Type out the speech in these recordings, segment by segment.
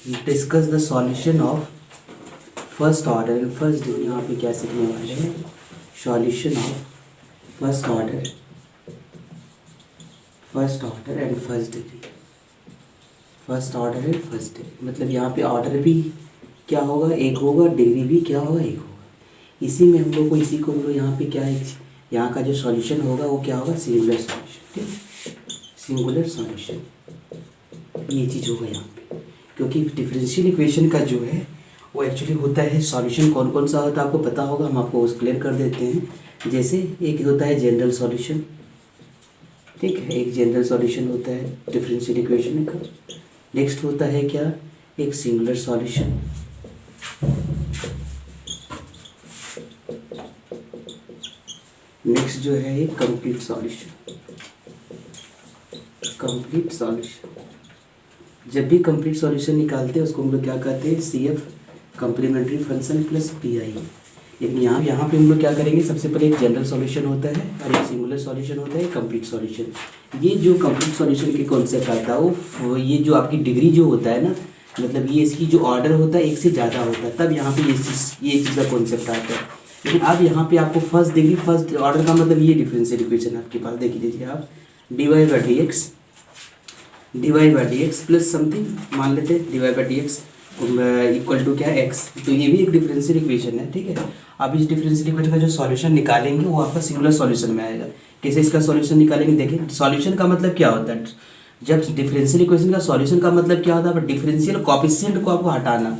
Discuss the solution of first order and first degree. यहाँ पे क्या सीखने वाले हैं, solution of first order and first degree. First order and first degree मतलब यहाँ पे ऑर्डर भी क्या होगा, एक होगा, डिग्री भी क्या होगा, एक होगा। इसी में हम लोग को इसी को हम लोग यहाँ पे क्या है, यहाँ का जो सॉल्यूशन होगा वो क्या होगा, सिंगुलर सॉल्यूशन। ठीक है, सिंगुलर सॉल्यूशन ये चीज़ होगा यहाँ पे, क्योंकि डिफरेंशियल इक्वेशन का जो है वो एक्चुअली होता है सॉल्यूशन कौन कौन सा होता है आपको पता होगा, हम आपको उस क्लियर कर देते हैं। जैसे एक होता है जनरल सॉल्यूशन, ठीक है, एक जनरल सॉल्यूशन होता है डिफरेंशियल इक्वेशन का। नेक्स्ट होता है क्या, एक सिंगुलर सॉल्यूशन। नेक्स्ट जो है एक कंप्लीट सॉल्यूशन। कंप्लीट सॉल्यूशन, जब भी कंप्लीट सॉल्यूशन निकालते हैं उसको हम लोग क्या कहते हैं, CF complementary function plus PI। लेकिन यहाँ पे हम लोग क्या करेंगे, सबसे पहले एक जनरल सॉल्यूशन होता है और एक सिंगुलर सॉल्यूशन होता है, कंप्लीट सॉल्यूशन। ये जो कंप्लीट सॉल्यूशन की कॉन्सेप्ट आता है वो ये जो आपकी डिग्री जो होता है ना, मतलब ये इसकी जो ऑर्डर होता है एक से ज़्यादा होता है, तब यहाँ पे ये चीज़ का कॉन्सेप्ट आता है। लेकिन अब यहाँ पे आपको फर्स्ट डिग्री फर्स्ट ऑर्डर का मतलब ये डिफरेंशियल इक्वेशन आपके पास देख लीजिए आप, dy/dx प्लस समथिंग मान लेते हैं dy/dx इक्वल टू क्या है x, तो ये भी एक डिफरेंशियल इक्वेशन है। ठीक है, अब इस डिफरेंशियल इक्वेशन का जो सॉल्यूशन निकालेंगे वो आपका सिंगुलर सॉल्यूशन में आएगा। कैसे इसका सॉल्यूशन निकालेंगे, देखिए सॉल्यूशन का मतलब क्या होता है, जब डिफरेंशियल इक्वेशन का सॉल्यूशन का मतलब क्या होता है, डिफरेंशियल कोएफिशिएंट को आपको हटाना।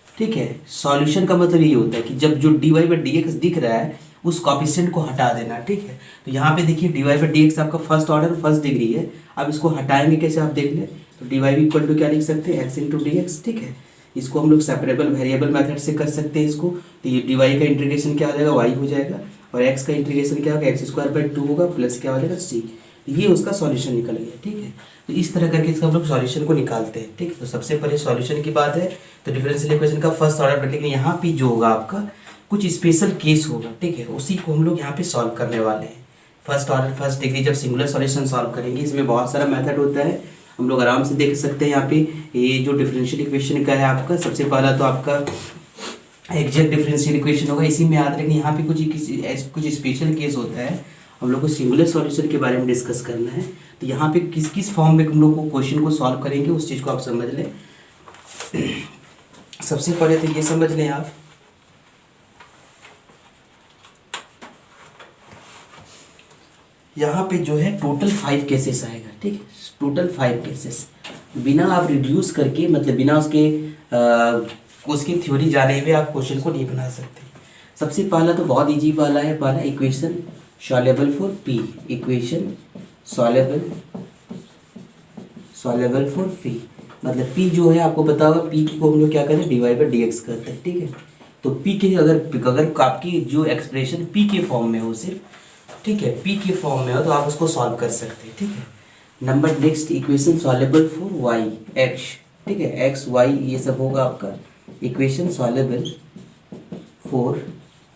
ठीक है, सॉल्यूशन का मतलब यही होता है कि जब जो dy/dx दिख रहा है उस कोएफिशिएंट को हटा देना। ठीक है, तो यहाँ पे देखिए dy/dx आपका फर्स्ट ऑर्डर फर्स्ट डिग्री है। अब इसको हटाएंगे कैसे आप देख लें, तो dy भी इक्वल टू क्या लिख सकते हैं, x/dx। ठीक है, इसको हम लोग सेपरेबल वेरिएबल मेथड से कर सकते हैं इसको, तो ये dy का इंटीग्रेशन क्या हो जाएगा, y हो जाएगा, और x का इंटीग्रेशन क्या होगा, x²/2 होगा, प्लस क्या हो जाएगा c। ये उसका सॉल्यूशन निकल गया। ठीक है, तो इस तरह करके इसका हम लोग सॉल्यूशन को निकालते हैं। ठीक है, तो सबसे पहले सॉल्यूशन की बात है तो डिफरेंशियल इक्वेशन का फर्स्ट ऑर्डर, लेकिन यहाँ पे जो होगा आपका कुछ स्पेशल केस होगा। ठीक है, उसी को हम लोग यहाँ पे सॉल्व करने वाले हैं। फर्स्ट ऑर्डर फर्स्ट डिग्री जब सिंगुलर सॉल्यूशन सॉल्व करेंगे, इसमें बहुत सारा मेथड होता है, हम लोग आराम से देख सकते हैं। यहाँ पे ये जो डिफरेंशियल इक्वेशन का है आपका, सबसे पहला तो आपका एग्जैक्ट डिफरेंशियल इक्वेशन होगा, इसी में याद रखिए। यहाँ पे कुछ स्पेशल केस होता है, हम लोग को सिंगुलर सॉल्यूशन के बारे में डिस्कस करना है। तो यहाँ पे किस किस फॉर्म में हम लोग को क्वेश्चन को सॉल्व करेंगे उस चीज़ को आप समझ लें। सबसे पहले तो ये समझ लें आप, यहाँ पे जो है टोटल 5 केसेस आएगा। ठीक है, टोटल 5 केसेस, बिना आप रिड्यूस करके मतलब बिना उसकी थ्योरी जाने हुए आप क्वेश्चन को नहीं बना सकते। सबसे पहला तो बहुत इजी वाला है, पहला equation soluble for P, equation soluble for P, मतलब P जो है आपको पता होगा, P को हम लोग क्या करते हैं, dy/dx करते हैं। ठीक है, तो P के अगर आपकी जो एक्सप्रेशन P के फॉर्म में हो सिर्फ, ठीक है, P के फॉर्म में हो तो आप उसको सॉल्व कर सकते हैं। ठीक है, number next equation soluble for y, x। ठीक है, x y ये सब होगा आपका इक्वेशन सॉल्युबल फॉर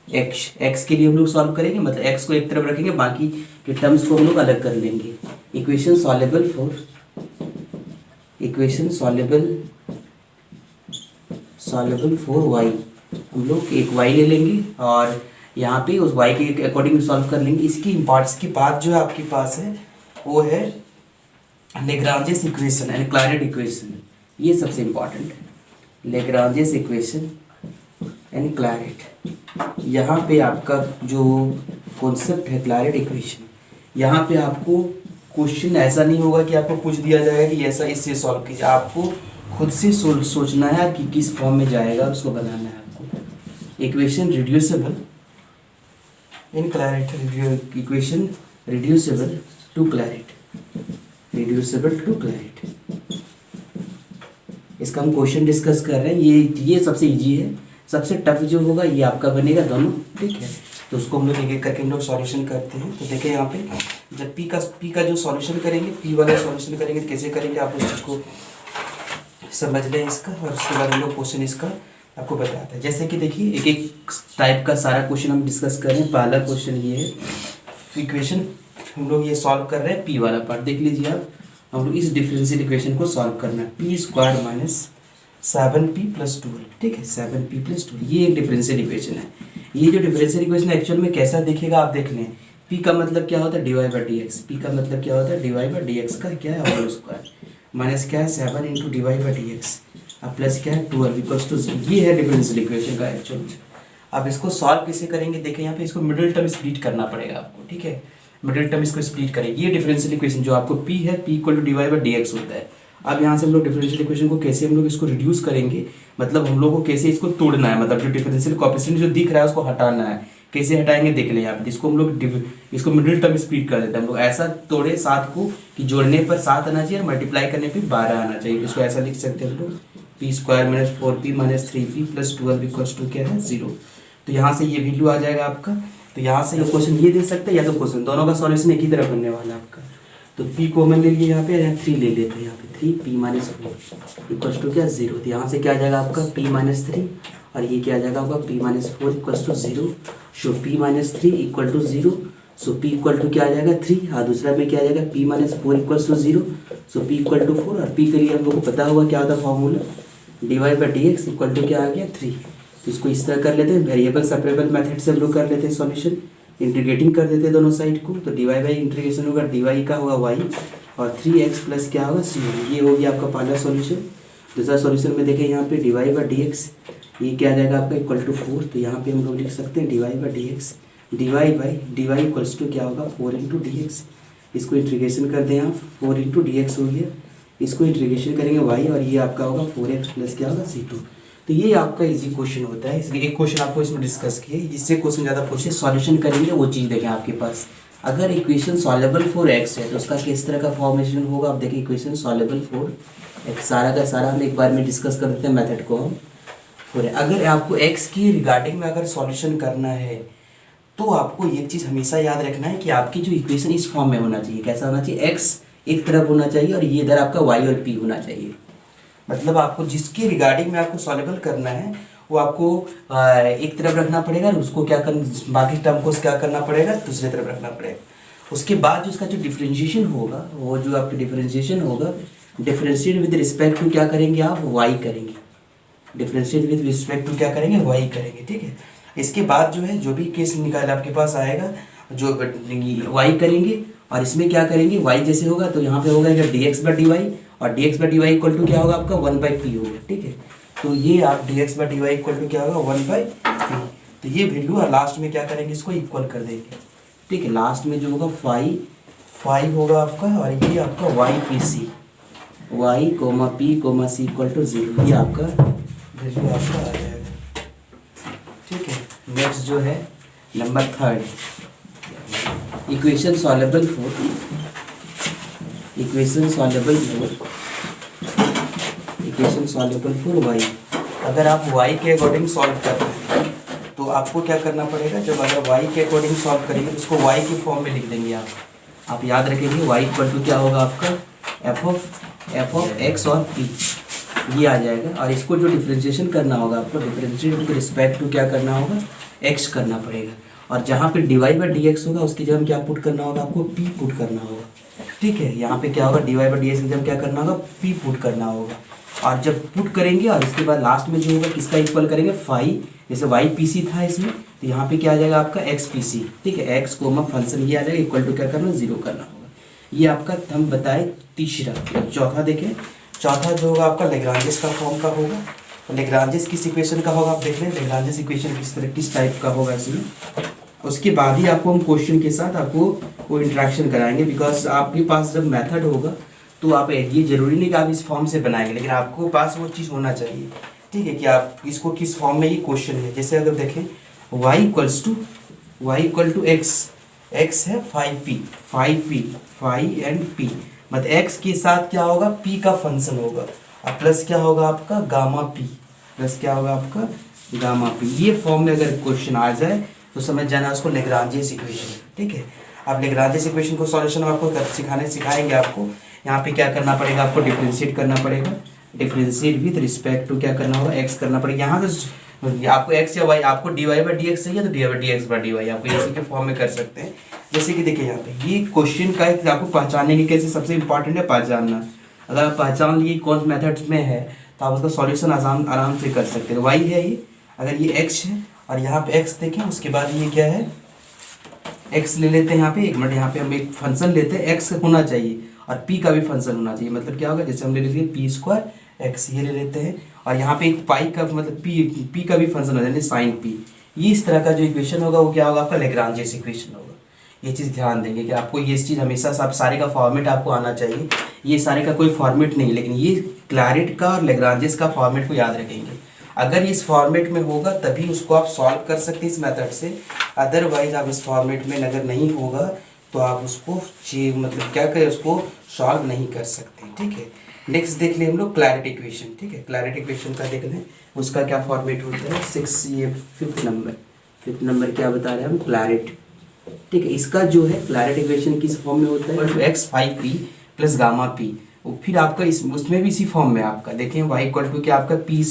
x के लिए हम लोग सॉल्व करेंगे, मतलब x को एक तरफ रखेंगे, बाकी के टर्म्स को हम लोग अलग कर लेंगे। इक्वेशन सॉल्युबल फॉर y, हम लोग एक y ले लेंगे और यहाँ पे उस y के अकॉर्डिंग सॉल्व कर लेंगे। इसकी बात जो है आपके पास है वो है Lagrange's equation and Claret equation, ये सबसे इम्पॉर्टेंट है, लेग्रांजेस इक्वेशन एंड क्लैरेट। यहाँ पे आपका जो कॉन्सेप्ट है क्लैरेट इक्वेशन, यहाँ पे आपको क्वेश्चन ऐसा नहीं होगा कि आपको कुछ दिया जाएगा कि ऐसा इससे सॉल्व कीजिए, आपको खुद से सोचना है कि किस फॉर्म में जाएगा, उसको बनाना है आपको। Equation reducible in Clairaut, equation reducible to Clairaut, इसका हम क्वेश्चन डिस्कस कर रहे हैं। ये सबसे इजी है, सबसे टफ जो होगा ये आपका बनेगा दोनों। ठीक है, तो उसको हम लोग एक एक करके हम लोग सॉल्यूशन करते हैं। तो देखिए यहाँ पे जब P का जो सॉल्यूशन करेंगे, P वाला सॉल्यूशन करेंगे तो कैसे करेंगे आप उस चीज़ को समझ लें इसका, और उसके बाद हम लोग क्वेश्चन इसका आपको बताते हैं। जैसे कि देखिए एक एक टाइप का सारा क्वेश्चन हम डिस्कस कर रहे हैं। पहला क्वेश्चन ये है, इक्वेशन हम लोग ये सॉल्व कर रहे हैं, P वाला पार्ट देख लीजिए आप। हम लोग इस डिफरेंशियल इक्वेशन को सॉल्व करना है, P² 7p + 12, ठीक है, 7p + 12, ये एक डिफरेंशियल इक्वेशन है। ये जो डिफरेंशियल इक्वेशन एक्चुअल में कैसा दिखेगा आप देख लें। p का मतलब क्या होता है dy/dx, p का मतलब क्या होता है dy/dx का क्या है होल स्क्वायर, माइनस क्या है 7 × dy/dx, अब प्लस क्या है 12 = 0। ये है डिफरेंशियल इक्वेशन का एक्चुअल। अब इसको सॉल्व कैसे करेंगे, देखें यहाँ पे इसको मिडिल टर्म स्प्लिट करना पड़ेगा आपको, ठीक है, मिडिल टर्म इसको स्प्लिट करेंगे। ये डिफरेंशियल इक्वेशन जो आपको p है, p = dy/dx होता है। अब यहाँ से हम लोग डिफरेंशियल इक्वेशन को कैसे हम लोग इसको रिड्यूस करेंगे, मतलब हम लोग को कैसे इसको तोड़ना है, मतलब जो डिफरेंशियल कोएफिशिएंट जो दिख रहा है उसको हटाना है, कैसे हटाएंगे देख लें यहाँ पे। इसको हम लोग इसको मिडिल टर्म स्प्लिट कर देते हैं हम लोग, ऐसा तोड़े 7 को कि जोड़ने पर 7 आना चाहिए और मल्टीप्लाई करने पे 12 आना चाहिए। इसको ऐसा लिख सकते हैं हम लोग p² - 4p - 3p + 12 = क्या है 0। तो यहाँ से ये वैल्यू आ जाएगा आपका। तो यहाँ से ये क्वेश्चन ये दे सकते हैं या तो क्वेश्चन दोनों का सॉल्यूशन एक ही तरह बनने वाला है आपका। तो p कॉमन ले लिए यहाँ पे, 3 ले लेते हैं यहाँ पे, 3p - 4 = क्या 0। तो यहाँ से क्या आ जाएगा आपका p - 3 और ये क्या आ जाएगा आपका p - 4 = 0। सो p - 3 = 0। सो p = क्या आ जाएगा 3, हाँ दूसरा में क्या आ जाएगा p - 4 = 0। सो p = 4 और p के लिए हम लोग को पता होगा क्या होता है फॉर्मूला, dy/dx = क्या आ गया 3। तो इसको इस तरह कर लेते हैं, वेरिएबल सेपरेबल मेथड से हम लोग कर लेते हैं सॉल्यूशन, इंटीग्रेटिंग कर देते हैं दोनों साइड को। तो dy बाई इंटीग्रेशन होगा dy का होगा y और 3x प्लस क्या होगा c। ये हो गया आपका पहला सॉल्यूशन। दूसरा सॉल्यूशन में देखें यहाँ पे dy/dx ये क्या आ जाएगा आपका = 4। तो यहाँ पे हम लोग लिख सकते हैं dy/dx, dy = क्या होगा 4 × dx। इसको इंटीग्रेशन कर दें आप, 4 × dx हो गया, इसको इंटीग्रेशन करेंगे y और ये आपका होगा 4x प्लस क्या होगा c2। तो ये आपका इजी क्वेश्चन होता है। इसलिए एक क्वेश्चन आपको इसमें डिस्कस किए, जिससे क्वेश्चन ज़्यादा पूछे सॉल्यूशन करेंगे वो चीज़ देखें आपके पास। अगर इक्वेशन सॉल्वेबल फॉर x है तो उसका किस तरह का फॉर्मेशन होगा आप देखिए। इक्वेशन सॉल्वेबल फॉर x सारा का सारा हम एक बार में डिस्कस कर देते हैं मेथड को हम फॉर। अगर आपको x की रिगार्डिंग में अगर सॉल्यूशन करना है तो आपको ये चीज़ हमेशा याद रखना है कि आपकी जो इक्वेशन इस फॉर्म में होना चाहिए। कैसा होना चाहिए, x एक तरफ होना चाहिए और ये इधर आपका y और p होना चाहिए। मतलब आपको जिसके रिगार्डिंग में आपको सॉल्वेबल करना है वो आपको एक तरफ रखना पड़ेगा और उसको क्या करना, बाकी टर्म को क्या करना पड़ेगा दूसरी तरफ रखना पड़ेगा। उसके बाद जो इसका जो डिफरेंशिएशन होगा, वो जो आपकी डिफरेंशिएशन होगा, डिफरेंशिएट विद रिस्पेक्ट टू क्या करेंगे आप y करेंगे, डिफरेंशिएट विद रिस्पेक्ट टू क्या करेंगे y करेंगे, ठीक है। इसके बाद जो है जो भी केस निकाल आपके पास आएगा जो y करेंगे और इसमें क्या करेंगे y जैसे होगा तो यहाँ पे होगा dx/dy और dx/dy = क्या होगा आपका 1/p होगा, ठीक है। तो ये आप dx/dy = क्या होगा 1/p। तो ये वैल्यू और लास्ट में क्या करेंगे इसको इक्वल कर देंगे, ठीक है। लास्ट में जो होगा 5 होगा आपका और ये आपका ypc y, p, c = 0। ये आपका वैल्यू आपका आ जाएगा, ठीक है। नेक्स्ट जो है number 3 equation solvable for y। अगर आप y के अकॉर्डिंग सॉल्व कर रहे हैं तो आपको क्या करना पड़ेगा, जब अगर y के अकॉर्डिंग सॉल्व करेंगे तो उसको y के फॉर्म में लिख देंगे आप याद रखेंगे y = क्या होगा आपका f of x और p, ये आ जाएगा। और इसको जो डिफरेंशिएशन करना होगा आपको, डिफरेंशिएट विद रिस्पेक्ट टू क्या करना होगा x करना पड़ेगा। और जहाँ पे dy/dx होगा उसकी जगह क्या पुट करना होगा आपको p पुट करना होगा, ठीक है। यहाँ पे क्या होगा dy/dx की जगह क्या करना होगा p पुट करना होगा। और जब पुट करेंगे और इसके बाद लास्ट में जो होगा किसका इक्वल करेंगे 5, जैसे ypc था इसमें तो यहाँ पे क्या आ जाएगा आपका xpc, ठीक है। x फंक्शन ये आ जाएगा इक्वल टू क्या करना 0 करना होगा। ये आपका हम बताए तीसरा। चौथा देखें, चौथा जो होगा आपका लेग्रांजेस का फॉर्म का होगा। तो लेग्रांजेस किस इक्वेशन का होगा आप देख लें, लेग्रांजेस इक्वेशन किस टाइप का होगा इसमें। उसके बाद ही आपको हम क्वेश्चन के साथ आपको वो इंटरेक्शन कराएंगे, बिकॉज आपके पास जब मेथड होगा तो आप ये जरूरी नहीं कि आप इस फॉर्म से बनाएंगे, लेकिन आपको पास वो चीज़ होना चाहिए, ठीक है, कि आप इसको किस फॉर्म में ये क्वेश्चन है। जैसे अगर देखें y = x है 5p 5 एंड p, मतलब x के साथ क्या होगा p का फंक्शन होगा और प्लस क्या होगा आपका गामा p, प्लस क्या होगा आपका गामा p। ये फॉर्म में अगर क्वेश्चन आ जाए तो समझ जाना उसको लेग्रांजेस इक्वेशन, ठीक है। आप लेग्रांजेस इक्वेशन को सॉल्यूशन आपको सिखाएंगे आपको। यहाँ पे क्या करना पड़ेगा आपको डिफरेंशिएट करना पड़ेगा, डिफरेंशिएट विद रिस्पेक्ट टू क्या करना होगा x करना पड़ेगा। यहाँ तो आपको x या y, आपको dy/dx चाहिए तो dy/dx/dy आपको इसी के फॉर्म में कर सकते हैं। जैसे कि देखिए यहाँ पे ये क्वेश्चन का आपको पहचानने की कैसे सबसे इंपॉर्टेंट है पहचानना। अगर आप पहचान लिए कौन मेथड्स में है तो आप उसका सॉल्यूशन आराम से कर सकते हैं। वाई है ये, अगर ये एक्स है और यहाँ पे एक्स देखें, उसके बाद ये क्या है, एक्स ले लेते हैं यहाँ पे, एक मिनट, यहाँ पे हम एक फंक्शन लेते हैं, एक्स होना चाहिए और पी का भी फंक्शन होना चाहिए। मतलब क्या होगा, जैसे हम ले लीजिए पी स्क्वायर एक्स, ये ले लेते हैं, और यहाँ पे एक पाई का मतलब पी का भी फंक्शन हो जाए साइन पी। ये इस तरह का जो इक्वेशन होगा वो क्या होगा, आपका लेग्रांजेस इक्वेशन होगा। ये चीज़ ध्यान देंगे कि आपको ये चीज़ हमेशा सब सारे का फॉर्मेट आपको आना चाहिए। ये सारे का कोई फॉर्मेट नहीं, लेकिन ये क्लैरेट का और लेग्रांजेस का फॉर्मेट को याद रखेंगे। अगर इस फॉर्मेट में होगा तभी उसको आप सॉल्व कर सकते हैं इस मेथड से, अदरवाइज आप इस फॉर्मेट में अगर नहीं होगा तो आप उसको मतलब क्या करें, उसको सॉल्व नहीं कर सकते। ठीक है, नेक्स्ट देख लें हम लोग क्लैरेट इक्वेशन। ठीक है, क्लैरेट इक्वेशन का देख लें, उसका क्या फॉर्मेट होता है, 6, ये फिफ्थ नंबर क्या बता रहे हैं हम, क्लैरेट। ठीक है, इसका जो है क्लैरेट इक्वेशन किस फॉर्म में होता है, x 5p plus gamma P. फिर आपका इस उसमें भी इसी फॉर्म में आपका देखें वाई इक्वल टू क्या आपका पी।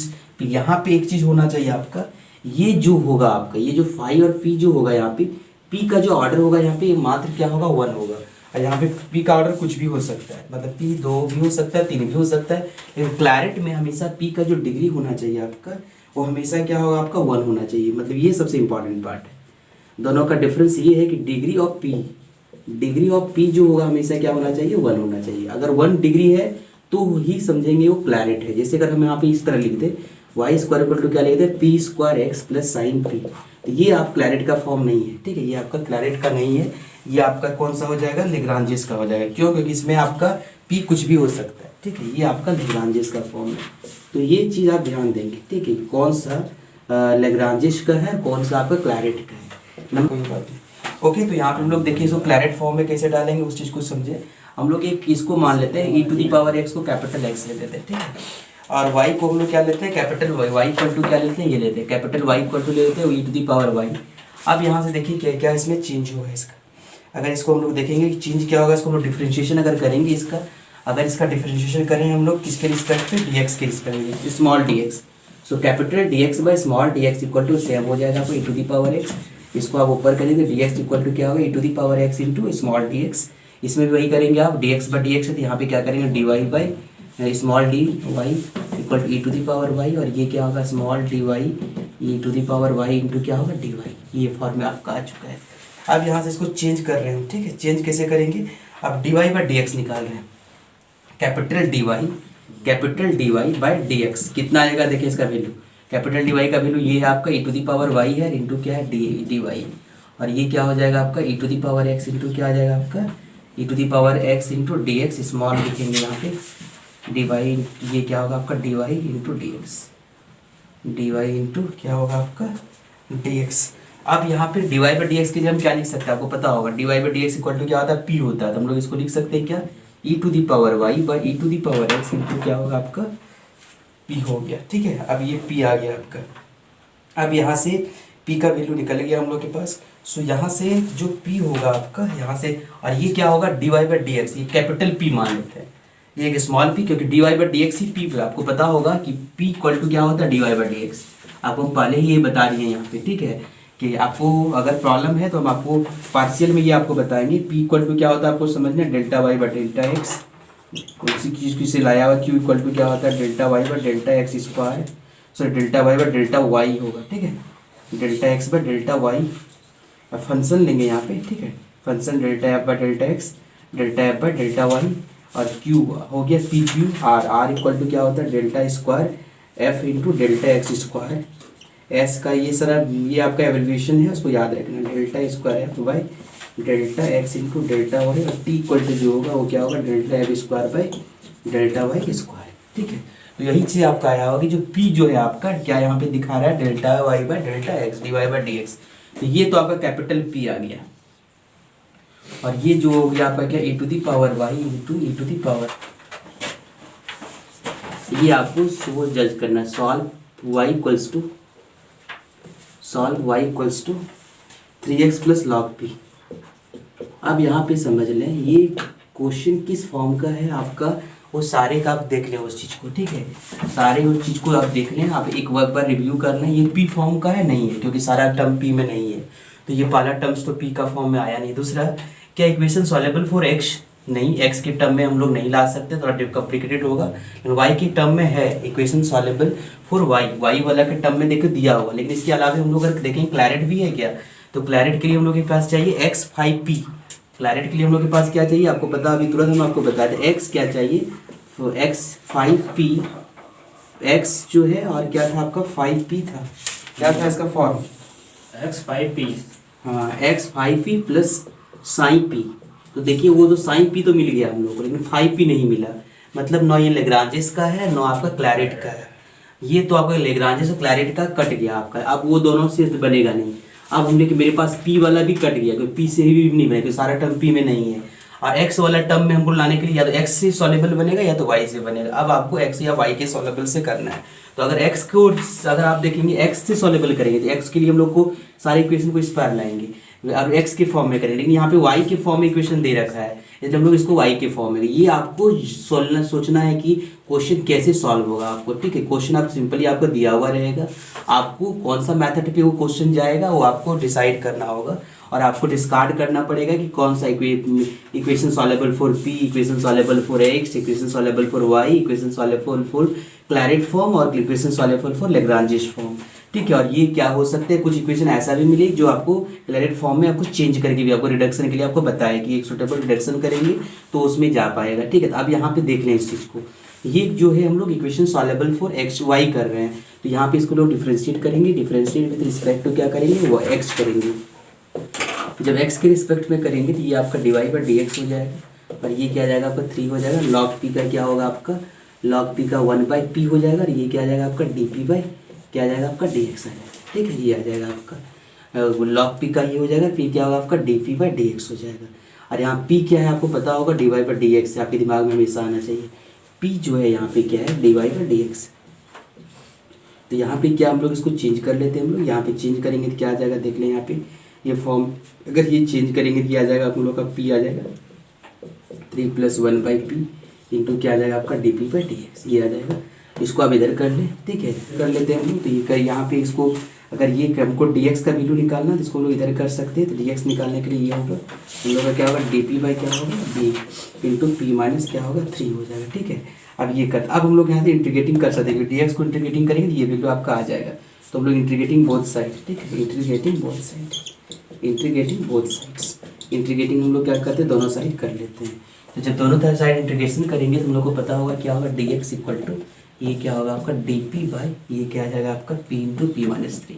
यहाँ पे एक चीज़ होना चाहिए आपका, ये जो होगा आपका, ये जो फाई और पी जो होगा यहाँ पे, पी का जो ऑर्डर होगा यहाँ पे मात्र क्या होगा, 1 होगा। और यहाँ पे पी का ऑर्डर कुछ भी हो सकता है, मतलब पी 2 भी हो सकता है, 3 भी हो सकता है, लेकिन क्लैरेट में हमेशा पी का जो डिग्री होना चाहिए आपका, वो हमेशा क्या होगा आपका 1 होना चाहिए। मतलब ये सबसे इंपॉर्टेंट पार्ट है। दोनों का डिफरेंस ये है कि डिग्री ऑफ पी जो होगा हमेशा क्या होना चाहिए, 1 होना चाहिए। अगर 1 डिग्री है तो ही समझेंगे वो क्लैरेट है। जैसे अगर हम यहाँ पे इस तरह लिख दे वाई स्क्वायर इक्वल टू क्या लिखते हैं, P square x plus sign P, तो ये आप क्लैरेट का फॉर्म नहीं है। ठीक है, ये आपका क्लैरेट का नहीं है, ये आपका कौन सा हो जाएगा, लेग्रांजेस का हो जाएगा। क्यों, क्योंकि इसमें आपका पी कुछ भी हो सकता है। ठीक है, ये आपका लेग्रांजेस का फॉर्म है, तो ये चीज़ आप ध्यान देंगे। ठीक है, कौन सा लेग्रांजेस का है, कौन सा आपका क्लैरेट का है, कोई बात नहीं। ओके, तो यहाँ पे हम लोग देखिए इसको क्लैरेट फॉर्म में कैसे डालेंगे उस चीज़ को समझे। हम लोग एक इसको मान लेते हैं e⁻x को कैपिटल एक्स ले लेते हैं। ठीक है, और y को हम लोग क्या लेते हैं, कैपिटल y इक्वल टू क्या लेते हैं, ये लेते हैं कैपिटल y इक्वल टू ले लेते हैं e⁻y। अब यहाँ से देखिए क्या क्या इसमें चेंज हुआ है इसका। अगर इसको हम लोग देखेंगे कि चेंज क्या होगा, इसको हम लोग डिफ्रेंशिएशन अगर करेंगे इसका, अगर इसका डिफ्रेंशिएशन करें हम लोग किसके रिस्पेक्ट पे, dx के रिस्पेक्ट में, small dx। So capital dx by small dx equal to same हो जाएगा आपको e⁻x। इसको आप ऊपर करेंगे dx इक्वल टू क्या होगा, e⁻x इंटू स्मॉल dx। इसमें भी वही करेंगे आप, dx बाई dx है तो यहाँ पे क्या करेंगे, dy by small dy equal to e⁻y, और ये क्या होगा, स्मॉल dy e⁻y इंटू क्या होगा, dy। ये फॉर्म में आपका आ चुका है। अब यहाँ से इसको चेंज कर रहे हैं। ठीक है, चेंज कैसे करेंगे, अब dy बाई dx निकाल रहे हैं, कैपिटल dy बाई dx कितना आएगा, देखिए इसका वैल्यू, कैपिटल dy का वैल्यू ये है आपका e⁻y है, इंटू क्या है dy, और ये क्या हो जाएगा आपका e⁻x इंटू क्या आ जाएगा आपका e⁻x इंटू dx, स्मॉल लिखेंगे यहाँ पे dy, ये क्या होगा आपका dy into dx, dy into क्या होगा आपका dx। अब यहाँ पे dy बाई dx के लिए हम क्या लिख सकते हैं, आपको पता होगा dy by dx equal to क्या होता है, p होता है, तो हम लोग इसको लिख सकते हैं क्या, e⁻y बाई e⁻x इंटू क्या होगा आपका p हो गया। ठीक है, अब ये p आ गया आपका। अब यहाँ से p का वैल्यू निकल गया हम लोग के पास। सो यहाँ से जो p होगा आपका यहाँ से, और ये क्या होगा dy बाई dx, ये कैपिटल p मान लेते हैं, ये एक स्मॉल p, क्योंकि dy by dx he p पे, आपको पता होगा कि p इक्वल टू क्या होता है dy बाई dx। आपको हम पहले ही ये बता रही हैं यहाँ पे। ठीक है, कि आपको अगर प्रॉब्लम है तो हम आपको पार्शियल में ये आपको बताएंगे। p इक्वल टू क्या होता है आपको समझना है, delta y by delta x, उसी चीज़ की से लाया हुआ q इक्वल टू क्या होता है, delta y by delta x square, sorry delta y by delta y होगा। ठीक है, delta x by delta y, अब फंक्शन लेंगे यहाँ पे। ठीक है, function delta f by delta x, delta f by delta y, और q हो गया P Q R equal to क्या होता है, delta square f into delta x square. S का ये सारा ये आपका एवल्यूशन है, उसको याद रखना, delta square f by delta x into delta y, और टी इक्वल टू जो होगा वो क्या होगा, delta f square by delta y square. ठीक है, तो यही चीज़ आपका आया होगा कि जो p जो है आपका क्या यहाँ पे दिखा रहा है, delta y by delta x d y by d x. तो ये तो आपका कैपिटल p आ गया, और ये जो हो गया आपका क्या, e⁻y इंटू e⁻, ये आपको सो जज करना है, solve y equals to 3x plus log p। अब यहाँ पे समझ लें ये क्वेश्चन किस फॉर्म का है आपका, वो सारे का आप देख लें उस चीज़ को। ठीक है, सारे उस चीज़ को आप देख लें, आप एक बार रिव्यू कर लें। ये p फॉर्म का है नहीं है, क्योंकि सारा टर्म p में नहीं है, तो ये पहला टर्म्स तो p का फॉर्म में आया नहीं। दूसरा, क्या इक्वेशन सॉल्युबल फॉर x नहीं, एक्स के टर्म में हम लोग नहीं ला सकते, थोड़ा कॉम्प्लिकेटेड होगा, लेकिन वाई के टर्म में है equation soluble for y, y वाला के टर्म में देखो दिया होगा। लेकिन इसके अलावा हम लोग अगर देखें क्लैरेट भी है क्या, तो क्लैरेट के लिए हम लोग के पास चाहिए एक्स फाइव पी। क्लैरेट के लिए हम लोग के पास क्या चाहिए आपको पता, अभी तुरंत हम आपको बता दें, एक्स क्या चाहिए, एक्स फाइव पी, एक्स जो है और क्या था आपका फाइव पी था, क्या था इसका फॉर्म, एक्स फाइव पी, हाँ x five P plus sign P. तो देखिए वो तो साइन पी तो मिल गया हम लोग को, लेकिन फाइव पी नहीं मिला, मतलब नौ ये लेग्रांजेस का है, नौ आपका क्लैरेट का है। ये तो आपका लेग्रांजेस और क्लैरेट का कट गया आपका, अब वो दोनों से बनेगा नहीं। अब हमने कि मेरे पास पी वाला भी कट गया, क्योंकि पी से भी नहीं बनेगा, क्योंकि सारा टर्म पी में नहीं है। और एक्स वाला टर्म में हमको लाने के लिए या तो एक्स से सॉल्युबल बनेगा या तो वाई से बनेगा। अब आपको एक्स या वाई के सॉल्युबल से करना है। तो अगर एक्स को अगर आप देखेंगे एक्स से सॉल्युबल करेंगे तो एक्स के लिए हम लोग को सारे इक्वेशन को इस पार लाएंगे, अब एक्स के फॉर्म में करेंगे, लेकिन यहाँ पे वाई के फॉर्म में इक्वेशन दे रखा है, इसलिए हम लोग इसको वाई के फॉर्म में, ये आपको सोचना है कि क्वेश्चन कैसे सॉल्व होगा आपको, ठीक है। क्वेश्चन आप सिंपली आपको दिया हुआ रहेगा, आपको कौन सा मेथड पे वो क्वेश्चन जाएगा वो आपको डिसाइड करना होगा, और आपको डिस्कार्ड करना पड़ेगा कि कौन सा equation soluble for P, equation soluble for X, equation soluble for Y, equation soluble for Clairaut form और equation soluble for Lagrange's form, ठीक है। और ये क्या हो सकते हैं, कुछ इक्वेशन ऐसा भी मिले जो आपको क्लैरेट फॉर्म में आपको चेंज करके भी आपको रिडक्शन के लिए आपको बताया कि एक सुटेबल रिडक्शन करेंगे तो उसमें जा पाएगा, ठीक है। तो अब यहाँ पे देख लें इस चीज़ को, ये जो है हम लोग equation soluble for x y कर रहे हैं, तो यहाँ पे इसको लोग डिफ्रेंशिएट करेंगे, डिफ्रेंशिएट विद रिस्पेक्ट टू क्या करेंगे, वो एक्स करेंगे। जब x के रिस्पेक्ट में करेंगे तो ये आपका डिवाइड बाई डी एक्स हो जाएगा, और ये क्या आ जाएगा आपका 3 हो जाएगा, लॉग पी का क्या होगा आपका, लॉग पी का 1 बाई पी हो जाएगा, और ये क्या आ जाएगा आपका डी पी बाई क्या आ जाएगा आपका डी एक्स आ जाएगा, ठीक है। ये आ जाएगा आपका लॉग पी का ये हो जाएगा, फिर क्या होगा आपका D P by d x हो जाएगा। और यहाँ पी क्या है आपको पता होगा, डिवाइड बाई डी एक्स, आपके दिमाग में हमेशा आना चाहिए, पी जो है यहाँ पे क्या है डिवाइड बाई डी एक्स। तो यहाँ पे क्या हम लोग इसको चेंज कर लेते हैं, हम लोग यहाँ पे चेंज करेंगे तो क्या आ जाएगा, देख लें यहाँ पे ये फॉर्म, अगर ये चेंज करेंगे तो क्या आ जाएगा आप लोग का पी आ जाएगा 3 + 1 बाई पी इंटू क्या आ जाएगा आपका D P by d x, ये आ जाएगा। इसको आप इधर कर लें, ठीक है, कर लेते हैं हम लोग। तो ये कर यहाँ पे इसको अगर ये हमको डी एक्स का वैल्यू निकालना तो इसको लोग इधर कर सकते हैं। तो डी एक्स निकालने के लिए ये होगा हम लोग का क्या होगा, डी पी बाई क्या होगा बी इंटू पी माइनस क्या होगा 3 हो जाएगा, ठीक है। अब ये कर, अब हम लोग यहाँ से इंटीग्रेटिंग कर सकते हैं, डी एक्स को इंटीग्रेटिंग करेंगे तो ये वैल्यू आपका आ जाएगा। तो हम लोग इंटीग्रेटिंग बोथ साइड, ठीक है, integrating both side, integrating both sides, integrating हम लोग क्या करते हैं दोनों साइड कर लेते हैं। तो जब दोनों साइड इंटीग्रेशन करेंगे तो हम लोग को पता होगा क्या होगा, डी एक्स इक्वल टू ये क्या होगा आपका डी पी बाई ये क्या आ जाएगा आपका पी इंटू पी माइनस 3,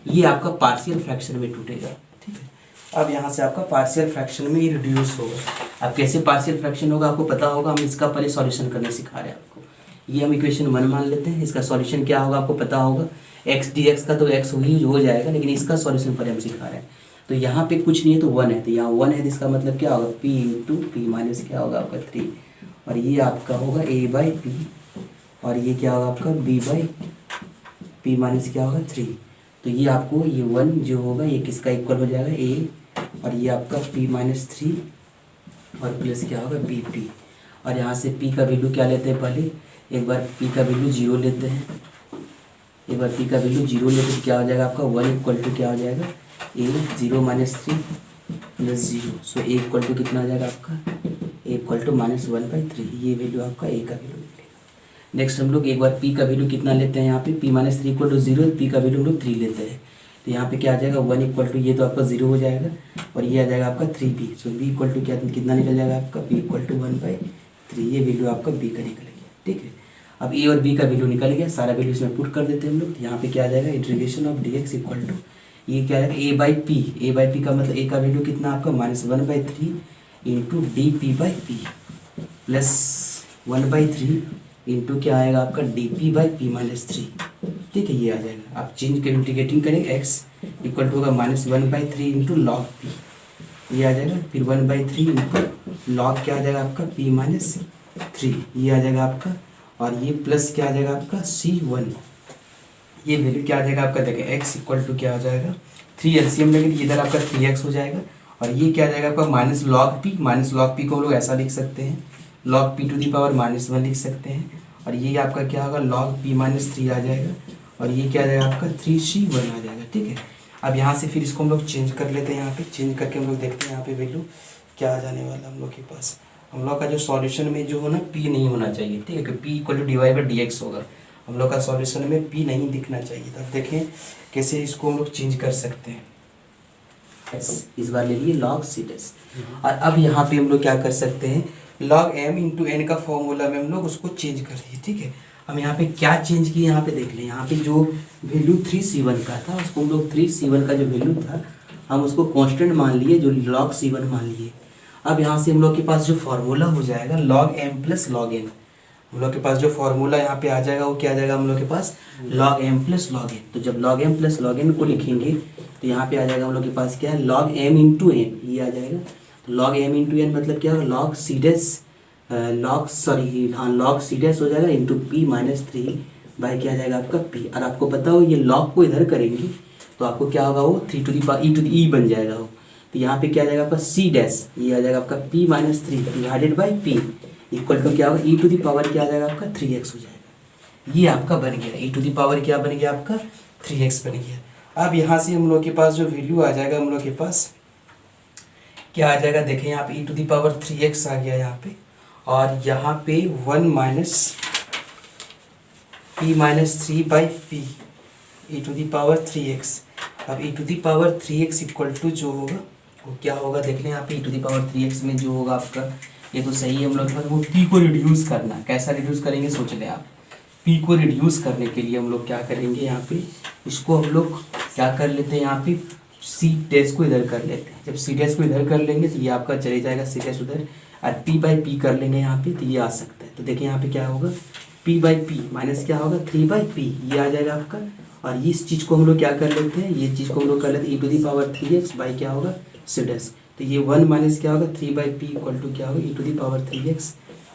ये आपका पार्शियल फ्रैक्शन में टूटेगा, ठीक है। अब यहाँ से आपका पार्शियल फ्रैक्शन में ये रिड्यूस होगा। अब कैसे पार्शियल फ्रैक्शन होगा आपको पता होगा, हम इसका पहले सॉल्यूशन करने सिखा रहे हैं आपको। ये हम इक्वेशन 1 मान लेते हैं, इसका सॉल्यूशन क्या होगा आपको पता होगा, एक्स डी एक्स का तो एक्स हो जाएगा, लेकिन इसका सॉल्यूशन पहले हम सिखा रहे हैं। तो यहाँ पे कुछ नहीं है तो 1 है, तो यहाँ 1 है, तो इसका मतलब क्या होगा पी इंटू पी माइनस क्या होगा आपका 3, और ये आपका होगा ए बाई पी, और ये क्या होगा आपका बी बाई पी माइनस क्या होगा 3। तो ये आपको ये 1 जो होगा ये किसका इक्वल हो जाएगा ए, और ये आपका पी माइनस 3 और प्लस क्या होगा बी पी। और यहाँ से पी का वैल्यू क्या लेते हैं, पहले एक बार पी का वैल्यू 0 लेते हैं, एक बार पी का वैल्यू 0 लेते हैं, क्या हो जाएगा आपका 1 इक्वल टू क्या हो जाएगा A 0 minus 3 plus 0, so A equal to कितना आ जाएगा आपका ए इक्वल टू -1/3, ये वैल्यू आपका ए का वैल्यू मिलेगा। नेक्स्ट हम लोग एक बार पी का वैल्यू कितना लेते हैं, यहाँ पे P minus 3 equal to 0, P का वैल्यू हम लोग 3 लेते हैं, तो यहाँ पे क्या आ जाएगा 1 इक्वल टू ये तो आपका 0 हो जाएगा, और ये आ जाएगा आपका 3b, so b equal to क्या कितना निकल जाएगा आपका b इक्वल टू 1/3, ये वैल्यू आपका b का निकल गया, ठीक है। अब a और b का वैल्यू निकल गया, सारा वैल्यू इसमें पुट कर देते हैं हम लोग। यहाँ पे क्या आ जाएगा integration of dx equal to ये क्या आएगा a बाई पी का मतलब a का वैल्यू कितना आपका -1/3 into D P by P plus 1/3 into क्या आएगा आपका D P by P minus 3, ठीक है, ये आ जाएगा। आप चेंज कर इंटीग्रेटिंग करेंगे x इक्वल टू होगा -1/3 इंटू लॉग पी, ये आ जाएगा, फिर 1/3 इंटू लॉग क्या आ जाएगा आपका p माइनस 3, ये आ जाएगा आपका, और ये प्लस क्या आ जाएगा आपका c1, ये वैल्यू क्या आ जाएगा आपका देखिए x इक्वल टू क्या हो जाएगा 3 एलसीएम लेंगे इधर आपका 3x हो जाएगा, और ये क्या आ जाएगा आपका माइनस लॉग पी को हम लोग ऐसा लिख सकते हैं log p to the power -1 लिख सकते हैं, और ये आपका क्या होगा log p माइनस 3 आ जाएगा, और ये क्या आ जाएगा आपका 3c1 आ जाएगा, ठीक है। अब यहाँ से फिर इसको हम लोग चेंज कर लेते हैं, यहाँ पे चेंज करके हम लोग देखते हैं यहाँ पे वैल्यू क्या आ जाने वाला हम लोग के पास। हम लोग का जो सॉल्यूशन में जो हो ना पी नहीं होना चाहिए, ठीक है, कि P equal to d y by d x होगा। हम लोग का सॉल्यूशन में पी नहीं दिखना चाहिए। तो अब देखें कैसे इसको हम लोग चेंज कर सकते हैं। इस बार ले लिए लॉग सी डेस, और अब यहाँ पे हम लोग क्या कर सकते हैं, लॉग एम इंटू एन का फॉर्मूला में हम लोग उसको चेंज कर दिए, ठीक है। हम यहाँ पे क्या चेंज किए, यहाँ पे देख लें, यहाँ पे जो वैल्यू 3c1 का था उसको हम लोग 3c1 का जो वैल्यू था हम उसको कांस्टेंट मान लिए, जो log c1 मान लिए। अब यहाँ से हम लोग के पास जो फार्मूला हो जाएगा log m plus log n, हम लोग के पास जो फार्मूला यहाँ पे आ जाएगा वो क्या आ जाएगा हम लोग के पास log m plus log n। तो जब log m plus log n को लिखेंगे तो यहाँ पे आ जाएगा हम लोग के पास क्या है log m इंटू n, ये आ जाएगा। तो log m इंटू n मतलब क्या होगा log c डेस log c डेस हो जाएगा इंटू p माइनस 3 बाई क्या आ जाएगा आपका p। और आपको पता हो ये log को इधर करेंगे तो आपको क्या होगा वो 3 to the power e to the e बन जाएगा वो। तो यहाँ पे क्या आ जाएगा आपका c डैश, ये आ जाएगा आपका p minus 3 divided by p equal to क्या होगा e टू दी पावर क्या आ जाएगा आपका 3x हो जाएगा। ये आपका बन गया e टू दी पावर क्या बन गया आपका 3x बन गया। अब यहाँ से हम लोग के पास जो वैल्यू आ जाएगा हम लोग के पास क्या आ जाएगा, देखें यहाँ पे e to the power 3x आ गया यहाँ पे, और यहाँ पे 1 minus p minus 3 by p e to the power 3x। अब e to the power 3x equal to जो होगा वो क्या होगा, देख लें यहाँ पे e to the power 3x में जो होगा आपका, ये तो सही है हम लोग के पास, वो p को रिड्यूस करना। कैसा रिड्यूस करेंगे सोच लें आप। p को रिड्यूस करने के लिए हम लोग क्या करेंगे, यहाँ पे इसको हम लोग क्या कर लेते हैं, यहाँ पे c डैश को इधर कर लेते हैं। जब c डैश को इधर कर लेंगे तो ये आपका चले जाएगा c डैश उधर, और p बाई p कर लेंगे यहाँ पे तो ये आ सकता है। तो देखिए यहाँ पे क्या होगा p बाई पी माइनस क्या होगा 3 बाई पी, ये आ जाएगा आपका। और इस चीज़ को हम लोग क्या कर लेते हैं, ये चीज़ को हम लोग कर लेते हैं e to the power 3x by क्या होगा c डैश। तो ये 1 माइनस क्या होगा 3 बाई पी इक्वल टू क्या होगा e to the power 3x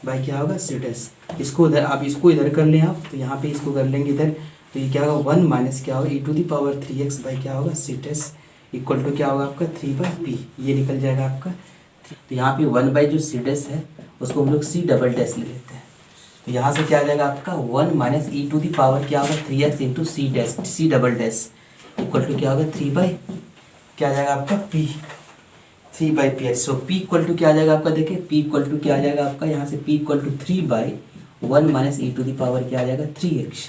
by क्या होगा c डैश। इसको उधर, आप इसको इधर कर लें आप, तो यहाँ पे इसको कर लेंगे इधर, तो ये क्या होगा 1 माइनस क्या होगा e to the power 3x by क्या होगा c डैश इक्वल टू क्या होगा आपका 3 बाई पी, ये निकल जाएगा आपका। तो यहाँ पे 1 बाई जो c डैश है उसको हम लोग c डबल डैश ले लेते हैं। तो यहाँ से क्या आ जाएगा आपका 1 minus e to the power क्या होगा 3x into c dash c double dash equal to क्या होगा 3 बाई क्या आ जाएगा आपका p 3 by P. So p equal to क्या आ जाएगा आपका, देखिए p इक्वल टू क्या आ जाएगा आपका, यहाँ से p equal to 3 by 1 minus e to the power क्या आ जाएगा 3x,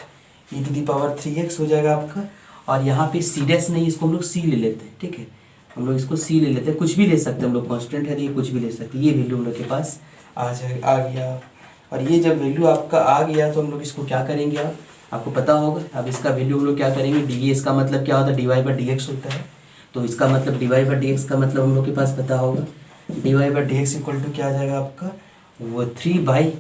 e to the power 3x हो जाएगा आपका। और यहाँ पे c डैश नहीं, इसको हम लोग c ले लेते हैं, ठीक है, हम लोग इसको c ले लेते हैं, कुछ भी ले सकते हैं हम लोग, कांस्टेंट है तो ये कुछ भी ले सकते हैं। ये वैल्यू हम लोग के पास आ गया। और ये जब वैल्यू आपका आ गया तो हम लोग इसको क्या करेंगे, आपको पता होगा। अब इसका वैल्यू हम लोग क्या करेंगे, डी, इसका मतलब क्या होता है d y by d x होता है। तो इसका मतलब d y by d x का मतलब हम लोग के पास पता होगा, d y by d x equal to क्या आ जाएगा आपका वो 3 by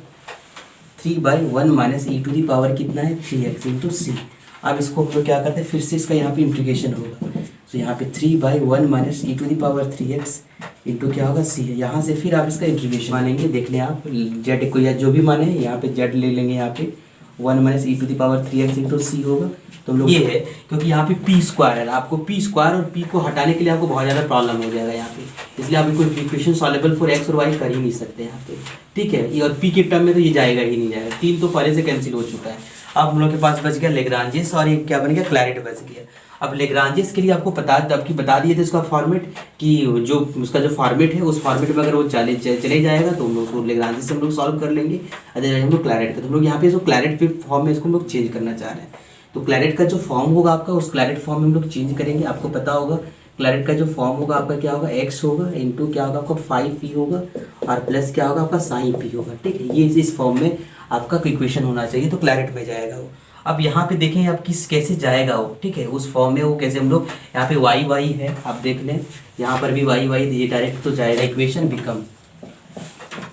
1 minus E to the power कितना है 3x इंटू सी। अब इसको हम लोग क्या करते हैं, फिर से इसका यहाँ पे इंटीग्रेशन होगा। तो यहाँ पे 3 by 1 minus E to the power 3x into क्या होगा सी है। यहाँ से फिर आप इसका इंटीग्रेशन मानेंगे, देख लें आप जेड को या जो भी माने, यहाँ पे जेड ले लेंगे, यहाँ पे 1 minus E to the power 3x into C होगा। तो हम लोग ये है क्योंकि यहाँ पे पी स्क्वायर है, आपको पी स्क्वायर और पी को हटाने के लिए आपको बहुत ज़्यादा प्रॉब्लम हो जाएगा यहाँ पे, इसलिए आप इनको इक्वेशन सॉल्वेबल फॉर एक्स और वाई कर ही नहीं सकते यहाँ पे, ठीक है। ये और पी के टर्म में तो ये जाएगा ही नहीं जाएगा, 3 तो पहले से कैंसिल हो चुका है। अब हम लोग के पास बच गया लेग्रांजेस और एक क्या बन गया क्लैरेट बच गया। अब लेग्रांजेस के लिए आपको बता दिए थे उसका फॉर्मेट कि जो उसका जो फॉर्मेट है उस फॉर्मेट में अगर वो चले जाएगा तो हम लोग उसको लेग्रांजेस से हम लोग सॉल्व कर लेंगे। अदरवाइज हम लोग क्लैरेट का, तो हम लोग यहाँ पे जो क्लैरेट फॉर्म में इसको हम लोग चेंज करना चाह रहे हैं। तो क्लैरेट का जो फॉर्म होगा आपका, उस क्लैरेट फॉर्म में हम लोग चेंज करेंगे। आपको पता होगा क्लैरेट का जो फॉर्म होगा आपका क्या होगा, एक्स होगा इंटू क्या होगा आपका 5p होगा और प्लस क्या होगा आपका साइन p होगा, ठीक है। ये इस फॉर्म में आपका इक्वेशन होना चाहिए, तो क्लैरेट में जाएगा वो। अब यहाँ पे देखें आप कैसे जाएगा वो, ठीक है, उस फॉर्म में वो कैसे हम लोग, यहाँ पे y है, आप देख लें यहाँ पर भी y ये डायरेक्ट तो जाएगा। इक्वेशन बिकम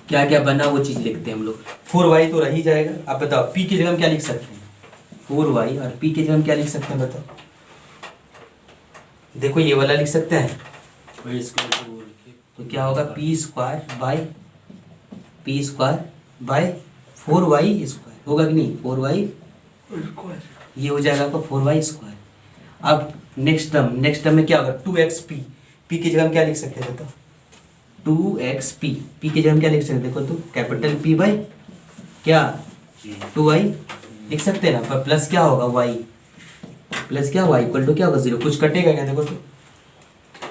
क्या क्या बना वो चीज़ लिखते हैं हम लोग। 4y तो रह ही जाएगा। आप बताओ p की जगह हम क्या लिख सकते हैं, 4y, और p की जगह हम क्या लिख सकते हैं बताओ। देखो ये वाला लिख सकते हैं, तो क्या होगा p square by 4y square होगा कि नहीं, 4y ये हो जाएगा आपका 4y स्क्वायर। अब नेक्स्ट टर्म में क्या होगा 2xp, p की जगह हम क्या लिख सकते हैं बताओ, 2xp, p की जगह हम क्या लिख सकते हैं, देखो तो कैपिटल P बाई क्या 2y लिख सकते हैं ना, पर प्लस क्या होगा y, प्लस क्या y इक्वल टू क्या होगा 0। कुछ कटेगा क्या, देखो तो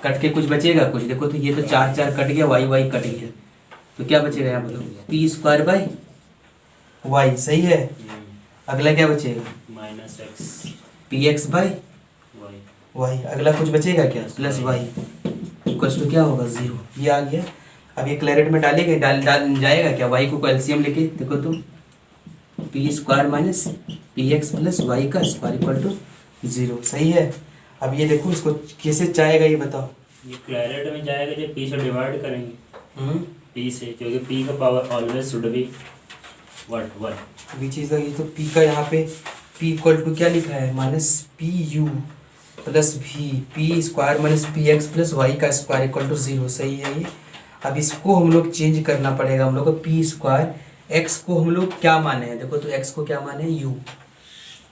कट के कुछ बचेगा कुछ, देखो तो ये तो 4 कट गया, y कट गया, तो क्या बचेगा यहाँ पर, पी स्क्वायर बाई वाई, सही है। अगला क्या बचेगा, minus x p x by y. Y. अगला कुछ बचेगा क्या, प्लस वाई इक्वल्स टू क्या होगा, जीरो। ये आ गया। अब ये क्लैरिट में डालेंगे, डाल जाएगा क्या, वाई को एलसीएम लेके देखो तो P square minus P X plus Y का स्क्वायर इक्वल टू जीरो, सही है। अब ये देखो इसको कैसे चाहेगा ये बताओ। ये क्लैरिट में जाएगा जब पी से डिवाइड करेंगे, पी से, क्योंकि पी का power always should be what one. Which is ये तो पी का यहाँ पे पी इक्वल टू क्या लिखा है, minus P U plus V, P square minus P X plus Y का स्क्वायर इक्वल टू जीरो, सही है ये। अब इसको हम लोग चेंज करना पड़ेगा, हम लोग को पी स्क्वायर एक्स को हम लोग क्या माने हैं, देखो तो एक्स को क्या माने हैं, यू,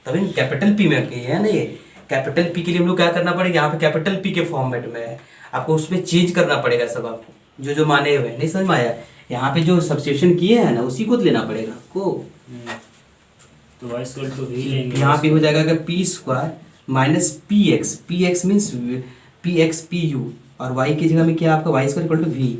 तभी कैपिटल पी में है ना। ये कैपिटल पी के लिए हम लोग क्या करना पड़ेगा, यहाँ पे कैपिटल पी के फॉर्मेट में है, आपको उसमें चेंज करना पड़ेगा सब, आपको जो जो माने हुए नहीं समझ में आया, यहाँ पे जो सब्स्टिट्यूशन किए हैं ना उसी को लेना पड़ेगा आपको। तो वाई इक्वल टू वी लेंगे, यहाँ पे हो जाएगा कि P square minus P X means P X P U, और वाई की जगह में क्या आपका Y square equal to V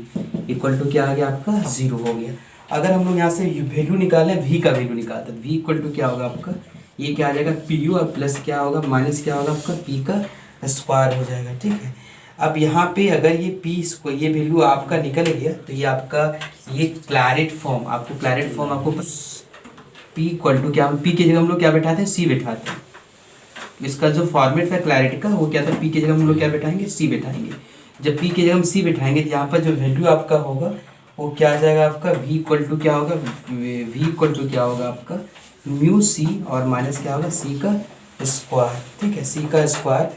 equal to क्या आ गया आपका, जीरो हो गया। अगर हम लोग यहाँ से वैल्यू निकालें, वी का वैल्यू निकालते हैं, वी इक्वल टू क्या होगा आपका, ये क्या आ जाएगा पी यू और प्लस क्या होगा माइनस क्या होगा आपका पी का स्क्वायर हो जाएगा, ठीक है। अब यहाँ पे अगर ये पी को ये वैल्यू आपका निकल गया तो ये आपका ये क्लैरिट फॉर्म, आपको क्लैरिट फॉर्म आपको पी इक्वल टू क्या, पी की जगह हम लोग क्या बैठाते हैं, सी बैठाते हैं। इसका जो फॉर्मेट था क्लैरिटी का वो क्या था, पी की जगह हम लोग क्या बैठाएंगे, सी बैठाएंगे। जब पी की जगह हम सी बैठाएंगे तो यहाँ पर जो वैल्यू आपका होगा वो क्या आ जाएगा आपका, वी इक्वल टू क्या होगा, वी इक्वल टू क्या होगा आपका म्यू सी और माइनस क्या होगा सी का स्क्वायर, ठीक है, सी का स्क्वायर